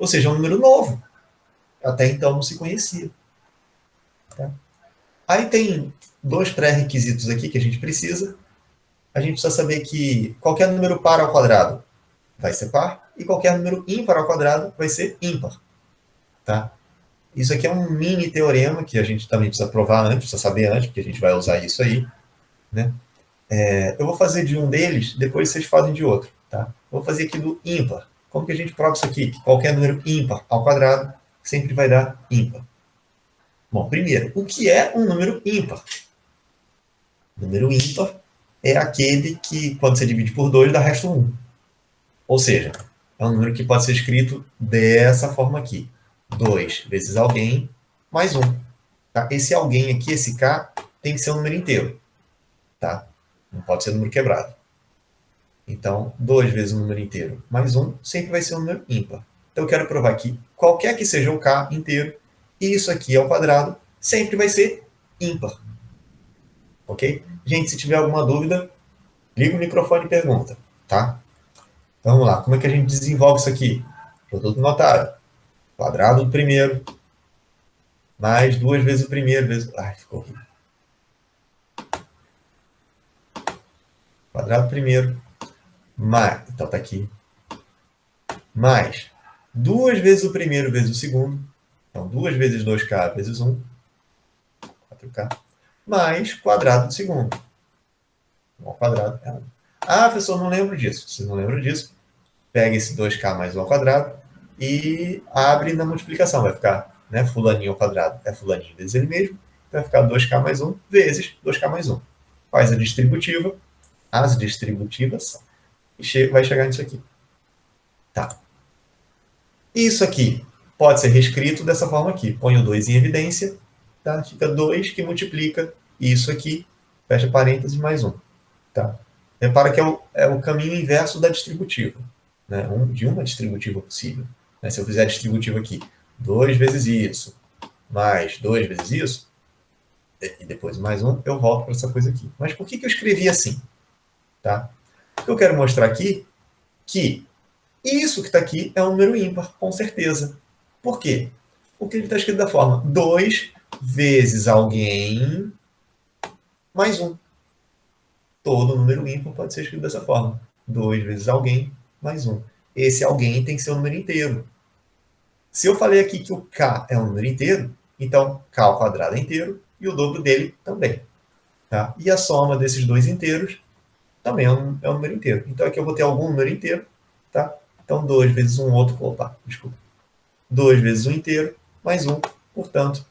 Ou seja, é um número novo. Até então não se conhecia. Tá? Aí tem dois pré-requisitos aqui que a gente precisa. A gente precisa saber que qualquer número par ao quadrado vai ser par e qualquer número ímpar ao quadrado vai ser ímpar. Tá? Isso aqui é um mini teorema que a gente também precisa provar antes, precisa saber antes, porque a gente vai usar isso aí. Né? Eu vou fazer de um deles, depois vocês fazem de outro. Tá? Vou fazer aqui do ímpar. Como que a gente prova isso aqui? Que qualquer número ímpar ao quadrado sempre vai dar ímpar. Bom, primeiro, o que é um número ímpar? Número ímpar é aquele que, quando você divide por 2, dá resto 1. Ou seja, é um número que pode ser escrito dessa forma aqui. 2 vezes alguém mais 1. Tá? Esse alguém aqui, esse K, tem que ser um número inteiro. Tá? Não pode ser um número quebrado. Então, 2 vezes um número inteiro mais 1 sempre vai ser um número ímpar. Então, eu quero provar que qualquer que seja o K inteiro, e isso aqui ao quadrado, sempre vai ser ímpar. Ok? Gente, se tiver alguma dúvida, liga o microfone e pergunta. Tá? Então, vamos lá. Como é que a gente desenvolve isso aqui? Produto notável. Quadrado do primeiro, mais 2 vezes o primeiro, vezes... Ai, ficou horrível. Quadrado do primeiro, mais... Então, tá aqui. Mais 2 vezes o primeiro vezes o segundo. Então, 2 vezes 2K vezes 1. 4K. Mais quadrado do segundo. 1 ao quadrado é 1. Ah, professor, não lembro disso. Se não lembra disso, pega esse 2K mais 1 ao quadrado e abre na multiplicação. Vai ficar, né, fulaninho ao quadrado é fulaninho vezes ele mesmo. Vai ficar 2K mais 1 vezes 2K mais 1. Faz a distributiva, as distributivas, e vai chegar nisso aqui. Tá. Isso aqui pode ser reescrito dessa forma aqui. Põe o 2 em evidência, tá? Fica 2 que multiplica isso aqui, fecha parênteses, mais 1. Tá? Repara que é o caminho inverso da distributiva, né? De uma distributiva possível. Né? Se eu fizer a distributiva aqui, 2 vezes isso, mais 2 vezes isso, e depois mais 1, eu volto para essa coisa aqui. Mas por que eu escrevi assim? Tá? Porque eu quero mostrar aqui que isso que está aqui é um número ímpar, com certeza. Por quê? Porque ele está escrito da forma 2 vezes alguém mais 1. Todo número ímpar pode ser escrito dessa forma. 2 vezes alguém mais 1. Esse alguém tem que ser um número inteiro. Se eu falei aqui que o K é um número inteiro, então K ao quadrado é inteiro e o dobro dele também. Tá? E a soma desses dois inteiros também é um número inteiro. Então aqui eu vou ter algum número inteiro. Tá? Então 2 vezes um outro, 2 vezes um inteiro mais 1. Portanto,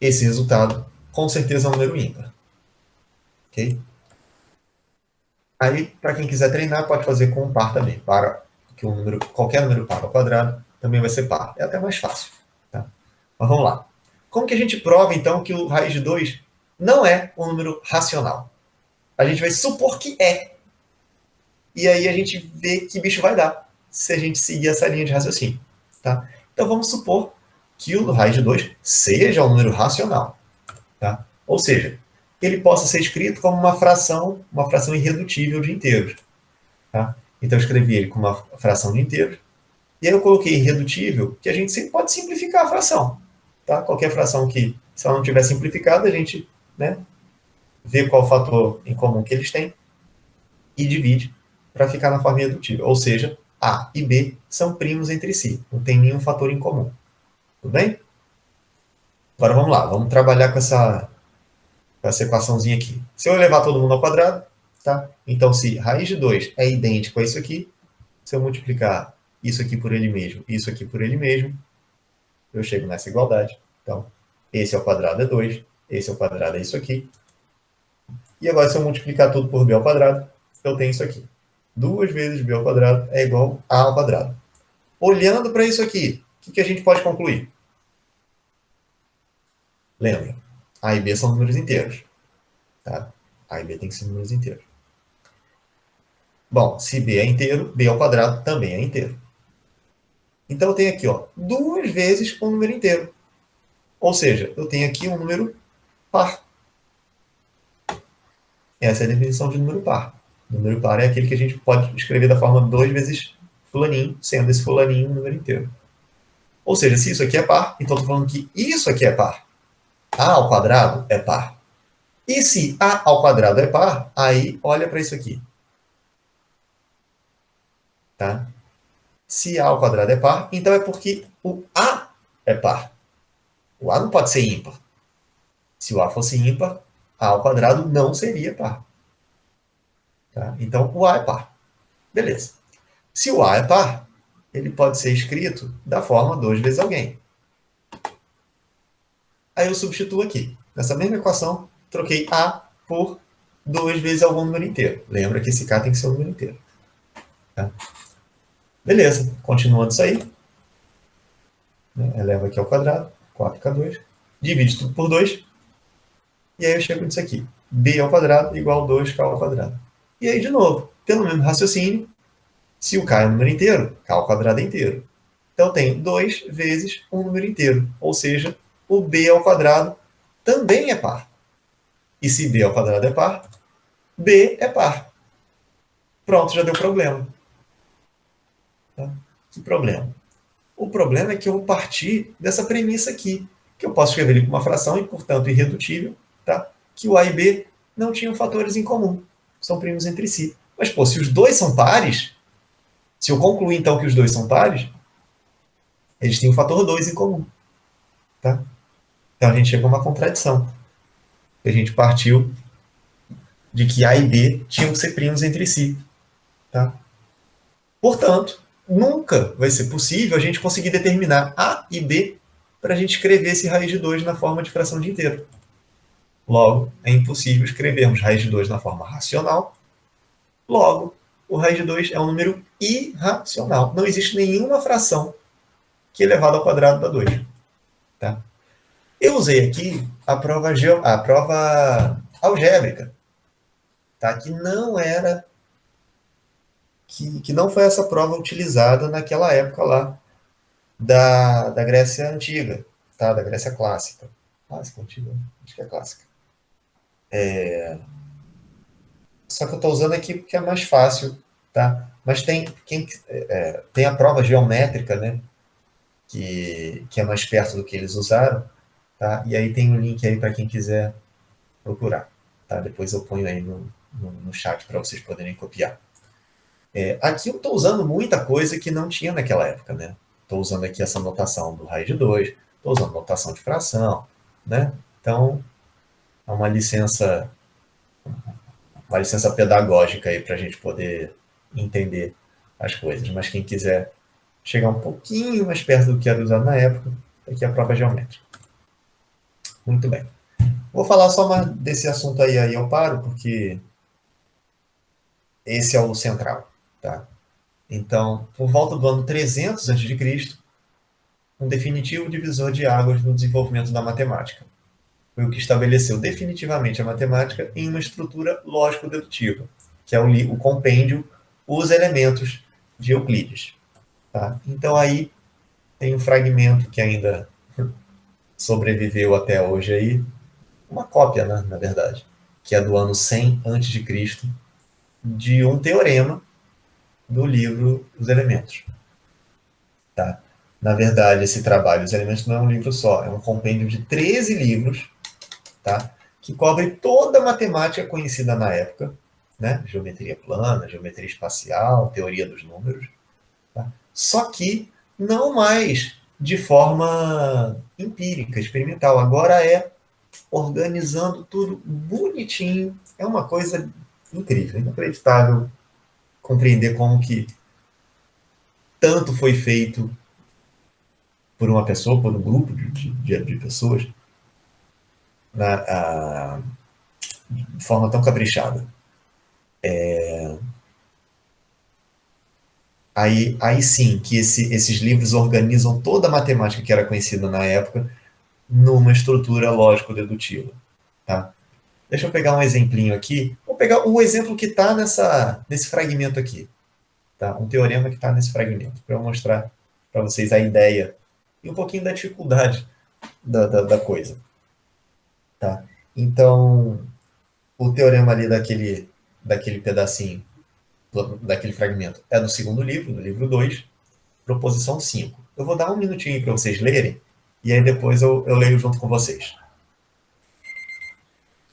esse resultado com certeza é um número ímpar. Ok? Aí, para quem quiser treinar, pode fazer com um par também. Para que um número, qualquer número par ao quadrado também vai ser par. É até mais fácil. Tá? Mas vamos lá. Como que a gente prova, então, que o raiz de 2 não é um número racional? A gente vai supor que é. E aí a gente vê que bicho vai dar se a gente seguir essa linha de raciocínio. Tá? Então vamos supor que o raiz de 2 seja um número racional. Tá? Ou seja, ele possa ser escrito como uma fração irredutível de inteiros. Tá? Então eu escrevi ele como uma fração de inteiros. E aí eu coloquei irredutível, que a gente sempre pode simplificar a fração. Tá? Qualquer fração que, se ela não tiver simplificada, a gente, né, vê qual fator em comum que eles têm e divide para ficar na forma irredutível. Ou seja, A e B são primos entre si. Não tem nenhum fator em comum. Tudo bem? Agora vamos lá. Vamos trabalhar com essa equaçãozinha aqui. Se eu elevar todo mundo ao quadrado, tá? Então, se raiz de 2 é idêntico a isso aqui, se eu multiplicar isso aqui por ele mesmo e isso aqui por ele mesmo, eu chego nessa igualdade. Então, esse ao quadrado é 2, esse ao quadrado é isso aqui. E agora, se eu multiplicar tudo por b ao quadrado, eu tenho isso aqui. 2 vezes b ao quadrado é igual a ao quadrado. Olhando para isso aqui, o que a gente pode concluir? Lembra, a e b são números inteiros. Tá? A e b tem que ser números inteiros. Bom, se b é inteiro, b ao quadrado também é inteiro. Então eu tenho aqui, ó, 2 vezes um número inteiro. Ou seja, eu tenho aqui um número par. Essa é a definição de número par. Número par é aquele que a gente pode escrever da forma 2 vezes fulaninho, sendo esse fulaninho um número inteiro. Ou seja, se isso aqui é par, então estou falando que isso aqui é par. A ao quadrado é par. E se A ao quadrado é par, aí olha para isso aqui. Tá? Se A ao quadrado é par, então é porque o A é par. O A não pode ser ímpar. Se o A fosse ímpar, A ao quadrado não seria par. Tá? Então o A é par. Beleza. Se o A é par, ele pode ser escrito da forma 2 vezes alguém. Aí eu substituo aqui. Nessa mesma equação, troquei A por 2 vezes algum número inteiro. Lembra que esse K tem que ser um número inteiro. Tá? Beleza. Continuando isso aí. Eleva aqui ao quadrado. 4K2. Divide tudo por 2. E aí eu chego nisso aqui. B ao quadrado igual 2K ao quadrado. E aí, de novo, pelo mesmo raciocínio, se o K é um número inteiro, K ao quadrado é inteiro. Então, eu tenho 2 vezes um número inteiro. Ou seja, o B ao quadrado também é par. E se B ao quadrado é par, B é par. Pronto, já deu problema. Tá? Que problema? O problema é que eu vou partir dessa premissa aqui, que eu posso escrever ele como uma fração e, portanto, irredutível, tá? Que o A e B não tinham fatores em comum. São primos entre si. Mas, pô, se os dois são pares, se eu concluir, então, que os dois são pares, eles têm o fator 2 em comum. Tá? Então, a gente chegou a uma contradição. A gente partiu de que A e B tinham que ser primos entre si. Tá? Portanto, nunca vai ser possível a gente conseguir determinar A e B para a gente escrever esse raiz de 2 na forma de fração de inteiro. Logo, é impossível escrevermos raiz de 2 na forma racional. Logo, o raiz de 2 é um número irracional. Não existe nenhuma fração que elevado ao quadrado dá 2. Tá? Eu usei aqui a prova algébrica, tá? Que não era que não foi essa prova utilizada naquela época lá da Grécia Antiga, tá? Da Grécia Clássica. Clássica, antiga? Acho que é clássica. Só que eu estou usando aqui porque é mais fácil, tá? Mas tem a prova geométrica, né? Que é mais perto do que eles usaram, tá? E aí tem um link aí para quem quiser procurar, tá? Depois eu ponho aí no chat para vocês poderem copiar. Aqui eu estou usando muita coisa que não tinha naquela época, né? Estou usando aqui essa notação do raiz de 2, estou usando notação de fração, né? Então, é uma licença pedagógica aí para a gente poder entender as coisas. Mas quem quiser chegar um pouquinho mais perto do que era usado na época, aqui é a prova geométrica. Muito bem. Vou falar só mais desse assunto aí eu paro, porque esse é o central, tá? Então, por volta do ano 300 a.C., um definitivo divisor de águas no desenvolvimento da matemática. Foi o que estabeleceu definitivamente a matemática em uma estrutura lógico-dedutiva, que é o compêndio Os Elementos de Euclides. Tá? Então, aí tem um fragmento que ainda sobreviveu até hoje aí, uma cópia, né, na verdade, que é do ano 100 a.C., de um teorema do livro Os Elementos. Tá? Na verdade, esse trabalho, Os Elementos, não é um livro só, é um compêndio de 13 livros, tá? Que cobre toda a matemática conhecida na época, né? Geometria plana, geometria espacial, teoria dos números. Tá? Só que não mais de forma empírica, experimental. Agora é organizando tudo bonitinho. É uma coisa incrível, inacreditável compreender como que tanto foi feito por uma pessoa, por um grupo de pessoas, de forma tão caprichada. Aí sim, que esses livros organizam toda a matemática que era conhecida na época numa estrutura lógico-dedutiva. Tá? Deixa eu pegar um exemplinho aqui. Vou pegar o exemplo que está nesse fragmento aqui. Tá? Um teorema que está nesse fragmento, para eu mostrar para vocês a ideia e um pouquinho da dificuldade da coisa. Tá? Então, o teorema ali daquele pedacinho daquele fragmento é do segundo livro, do livro 2, proposição 5. Eu vou dar um minutinho para vocês lerem, e aí depois eu leio junto com vocês.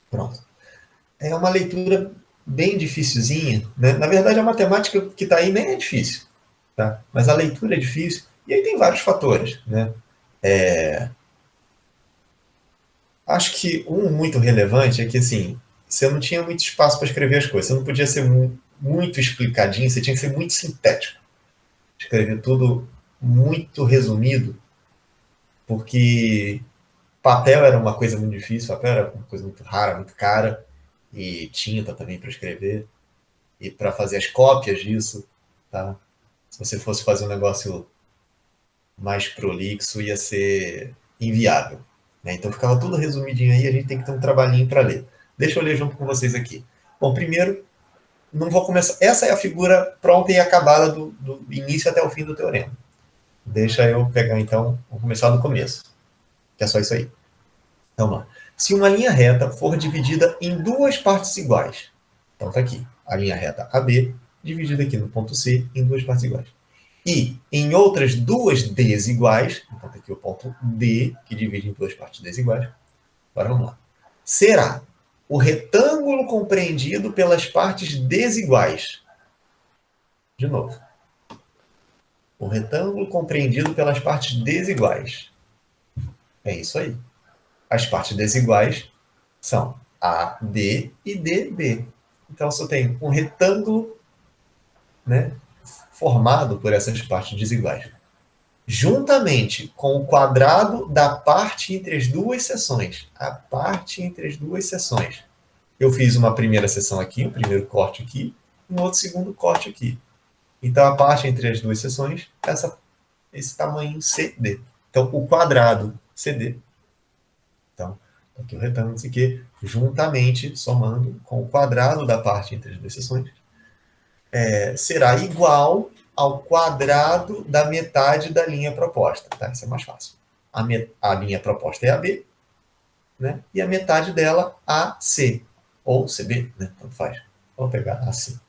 Pronto. É uma leitura bem dificilzinha, né? Na verdade, a matemática que está aí nem é difícil, tá? Mas a leitura é difícil, e aí tem vários fatores, né? Acho que um muito relevante é que, assim, você não tinha muito espaço para escrever as coisas, você não podia ser muito explicadinho, você tinha que ser muito sintético. Escrever tudo muito resumido, porque papel era uma coisa muito difícil, papel era uma coisa muito rara, muito cara, e tinta também para escrever, e para fazer as cópias disso, tá? Se você fosse fazer um negócio mais prolixo, ia ser inviável, né? Então ficava tudo resumidinho aí, a gente tem que ter um trabalhinho para ler. Deixa eu ler junto com vocês aqui. Bom, primeiro, não vou começar. Essa é a figura pronta e acabada do início até o fim do teorema. Deixa eu pegar então, vou começar do começo, que é só isso aí. Então, vamos lá. Se uma linha reta for dividida em duas partes iguais, então está aqui, a linha reta AB, dividida aqui no ponto C em duas partes iguais. E em outras duas desiguais, então está aqui o ponto D, que divide em duas partes desiguais. Agora vamos lá. Será o retângulo compreendido pelas partes desiguais. De novo. O retângulo compreendido pelas partes desiguais. É isso aí. As partes desiguais são AD e DB. Então, se eu tenho um retângulo, né, formado por essas partes desiguais, juntamente com o quadrado da parte entre as duas seções. A parte entre as duas seções. Eu fiz uma primeira seção aqui, um primeiro corte aqui, um outro segundo corte aqui. Então, a parte entre as duas seções é esse tamanho CD. Então, o quadrado CD. Então, aqui o retângulo, isso aqui, juntamente, somando com o quadrado da parte entre as duas seções, será igual ao quadrado da metade da linha proposta. Tá? Isso é mais fácil. A linha proposta é AB, né? E a metade dela, AC, ou CB, né? Tanto faz. Vamos pegar AC.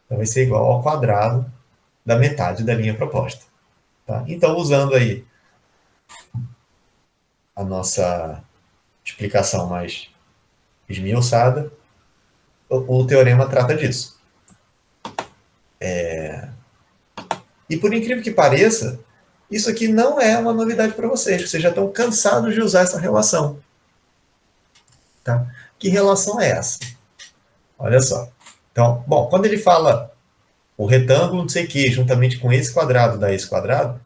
Então, vai ser igual ao quadrado da metade da linha proposta. Tá? Então, usando aí a nossa explicação mais esmiuçada, o teorema trata disso. E por incrível que pareça, isso aqui não é uma novidade para vocês. Vocês já estão cansados de usar essa relação. Tá? Que relação é essa? Olha só. Então, bom, quando ele fala o retângulo, não sei o que, juntamente com esse quadrado dá esse quadrado,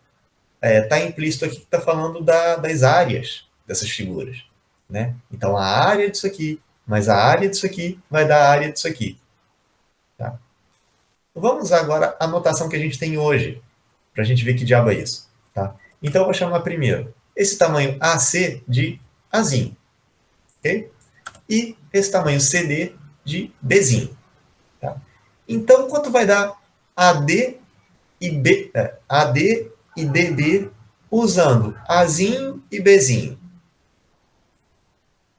está implícito aqui que está falando das áreas dessas figuras. Né? Então, a área disso aqui, mais a área disso aqui, vai dar a área disso aqui. Tá? Vamos usar agora a notação que a gente tem hoje, para a gente ver que diabo é isso. Tá? Então, eu vou chamar primeiro esse tamanho AC de Azinho. Okay? E esse tamanho CD de Bzinho. Tá? Então, quanto vai dar AD e AD e DB usando Azinho e Bzinho?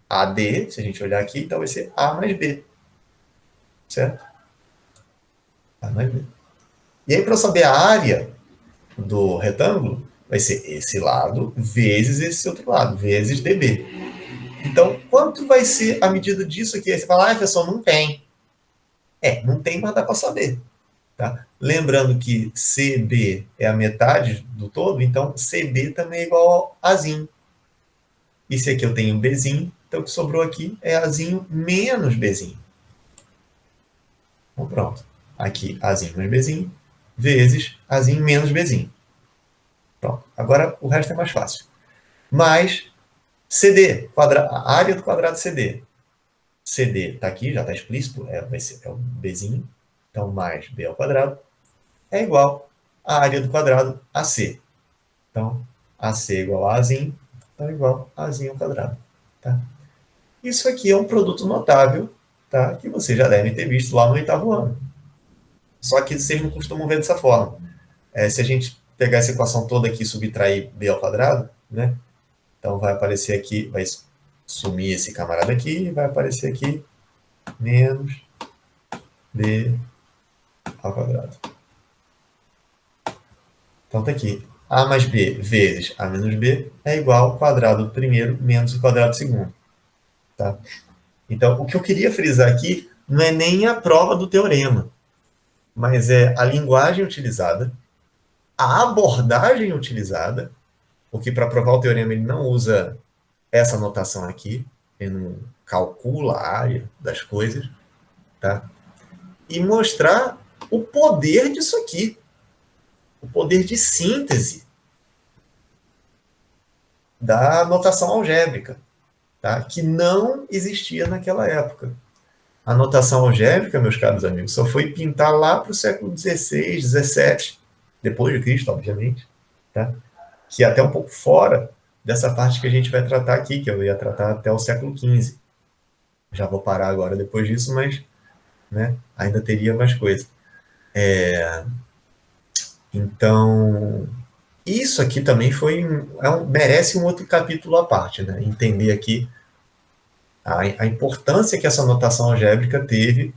AD, se a gente olhar aqui, então vai ser A mais B. Certo? A mais B. E aí, para eu saber a área do retângulo, vai ser esse lado vezes esse outro lado, vezes dB. Então, quanto vai ser a medida disso aqui? Aí você fala, professor, não tem. Não tem, mas dá para saber. Tá? Lembrando que CB é a metade do todo, então CB também é igual a Azinho. E se aqui eu tenho Bzinho, então o que sobrou aqui é Azinho menos Bzinho. Então pronto. Aqui Azinho mais Bzinho, vezes Azinho menos Bzinho. Pronto. Agora o resto é mais fácil. Mais CD, a área do quadrado CD. CD está aqui, já está explícito, vai ser o Bzinho. Então, mais B ao quadrado é igual à área do quadrado AC. Então, AC igual a Azinho, então igual a Azinho ao quadrado. Tá? Isso aqui é um produto notável, tá? Que vocês já devem ter visto lá no 8º ano. Só que vocês não costumam ver dessa forma. Se a gente pegar essa equação toda aqui e subtrair B ao quadrado, né? Então vai aparecer aqui, vai sumir esse camarada aqui e vai aparecer aqui menos B ao quadrado. Então está aqui. A mais B vezes A menos B é igual ao quadrado do primeiro menos o quadrado do segundo. Tá? Então, o que eu queria frisar aqui não é nem a prova do teorema, mas é a linguagem utilizada, a abordagem utilizada, porque para provar o teorema ele não usa essa notação aqui, ele não calcula a área das coisas, tá? E mostrar o poder disso aqui, o poder de síntese da notação algébrica, tá? Que não existia naquela época. A notação algébrica, meus caros amigos, só foi pintar lá para o século XVI, XVII, depois de Cristo, obviamente, tá? Que é até um pouco fora dessa parte que a gente vai tratar aqui, que eu ia tratar até o século XV. Já vou parar agora depois disso, mas né, ainda teria mais coisa. Então, isso aqui também merece um outro capítulo à parte, né? Entender aqui a importância que essa notação algébrica teve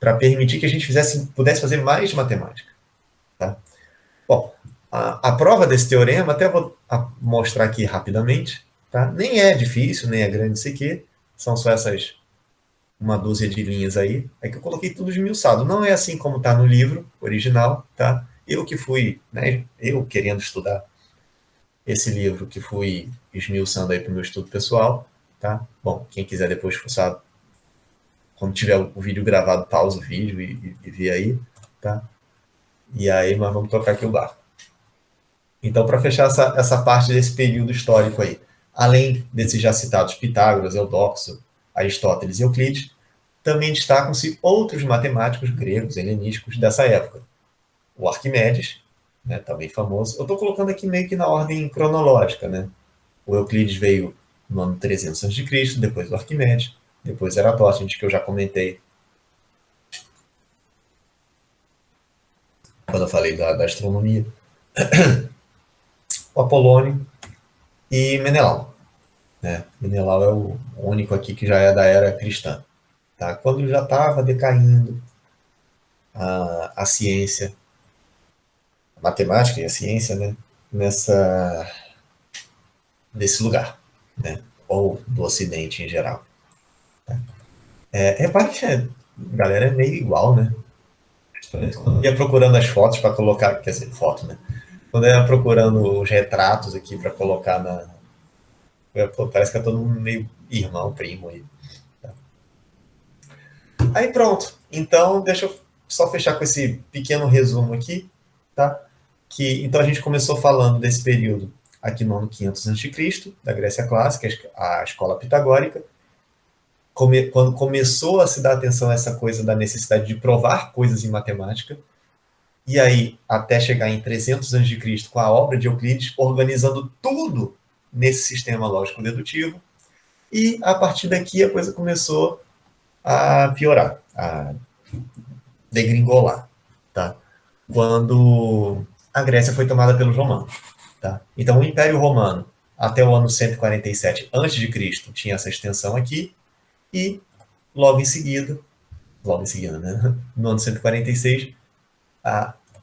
para permitir que a gente pudesse fazer mais matemática. Tá? Bom, a prova desse teorema, até vou mostrar aqui rapidamente, tá? Nem é difícil, nem é grande isso aqui, são só essas uma dúzia de linhas aí, é que eu coloquei tudo esmiuçado. Não é assim como está no livro original, tá? Eu que fui, né, eu querendo estudar esse livro, que fui esmiuçando aí para o meu estudo pessoal, tá? Bom, quem quiser depois fuçar, quando tiver o vídeo gravado, pausa o vídeo e vê aí, tá? E aí, mas vamos tocar aqui o barco. Então, para fechar essa parte desse período histórico aí, além desses já citados Pitágoras, Eudóxio, Aristóteles e Euclides, também destacam-se outros matemáticos gregos, helenísticos dessa época. O Arquimedes, né, também famoso. Eu estou colocando aqui meio que na ordem cronológica, né? O Euclides veio no ano 300 a.C., depois o Arquimedes, depois Eratóstenes, que eu já comentei quando eu falei da astronomia. O Apolônio e Menelau. Né? Menelau é o único aqui que já é da era cristã. Tá? Quando já estava decaindo a ciência, a matemática e a ciência, né? Desse lugar, né? Ou do Ocidente em geral. Repare que a galera é meio igual, né? Quando eu ia procurando as fotos para colocar, quer dizer, foto, né? Quando eu ia procurando os retratos aqui para colocar parece que é todo mundo meio irmão, primo aí. Aí pronto. Então, deixa eu só fechar com esse pequeno resumo aqui, tá? Então a gente começou falando desse período aqui no ano 500 a.C., da Grécia Clássica, a escola pitagórica, quando começou a se dar atenção a essa coisa da necessidade de provar coisas em matemática, e aí até chegar em 300 a.C., com a obra de Euclides, organizando tudo nesse sistema lógico-dedutivo, e a partir daqui a coisa começou a piorar, a degringolar, tá? Quando a Grécia foi tomada pelos romanos. Tá? Então, o Império Romano, até o ano 147 a.C., tinha essa extensão aqui, e logo em seguida, né? No ano 146,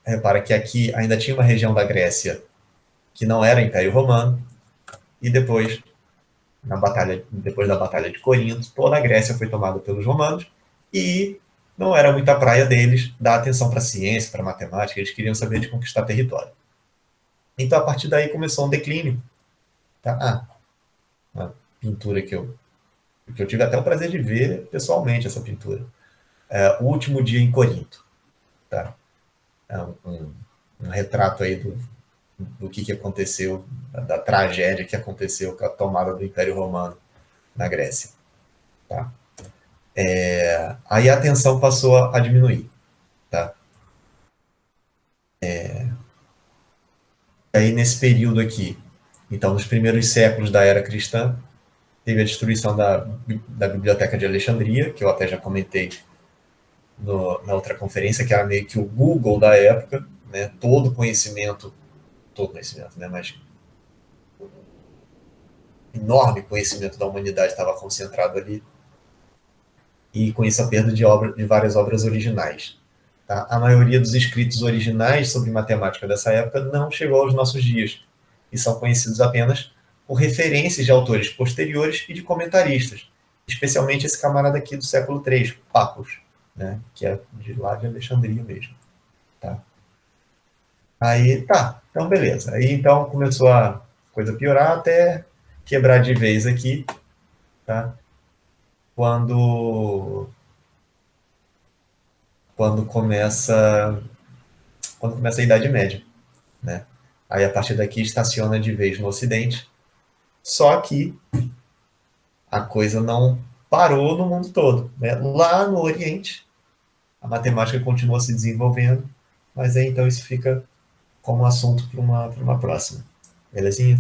repara que aqui ainda tinha uma região da Grécia que não era Império Romano, e depois da Batalha de Corinto, toda a Grécia foi tomada pelos romanos, e não era muita praia deles dar atenção para a ciência, para a matemática, eles queriam saber de conquistar território. Então, a partir daí começou um declínio. Tá? Uma pintura que eu tive até o prazer de ver pessoalmente, essa pintura. O Último Dia em Corinto. Tá? É um retrato aí do que aconteceu, da tragédia que aconteceu com a tomada do Império Romano na Grécia. Tá? Aí a tensão passou a diminuir. Tá? Aí nesse período aqui, então nos primeiros séculos da era cristã, teve a destruição da Biblioteca de Alexandria, que eu até já comentei na outra conferência, que era meio que o Google da época, né? Todo conhecimento, né? Mas enorme conhecimento da humanidade estava concentrado ali, e com isso a perda de várias obras originais. Tá? A maioria dos escritos originais sobre matemática dessa época não chegou aos nossos dias e são conhecidos apenas por referências de autores posteriores e de comentaristas, especialmente esse camarada aqui do século III, Pacos, né? Que é de lá de Alexandria mesmo. Tá? Aí, tá, então beleza. Aí então começou a coisa piorar até quebrar de vez aqui, tá? Quando quando começa quando começa a Idade Média, né? Aí a partir daqui estaciona de vez no Ocidente. Só que a coisa não parou no mundo todo, né? Lá no Oriente, a matemática continua se desenvolvendo, mas aí então isso fica como assunto para uma próxima. Belezinha?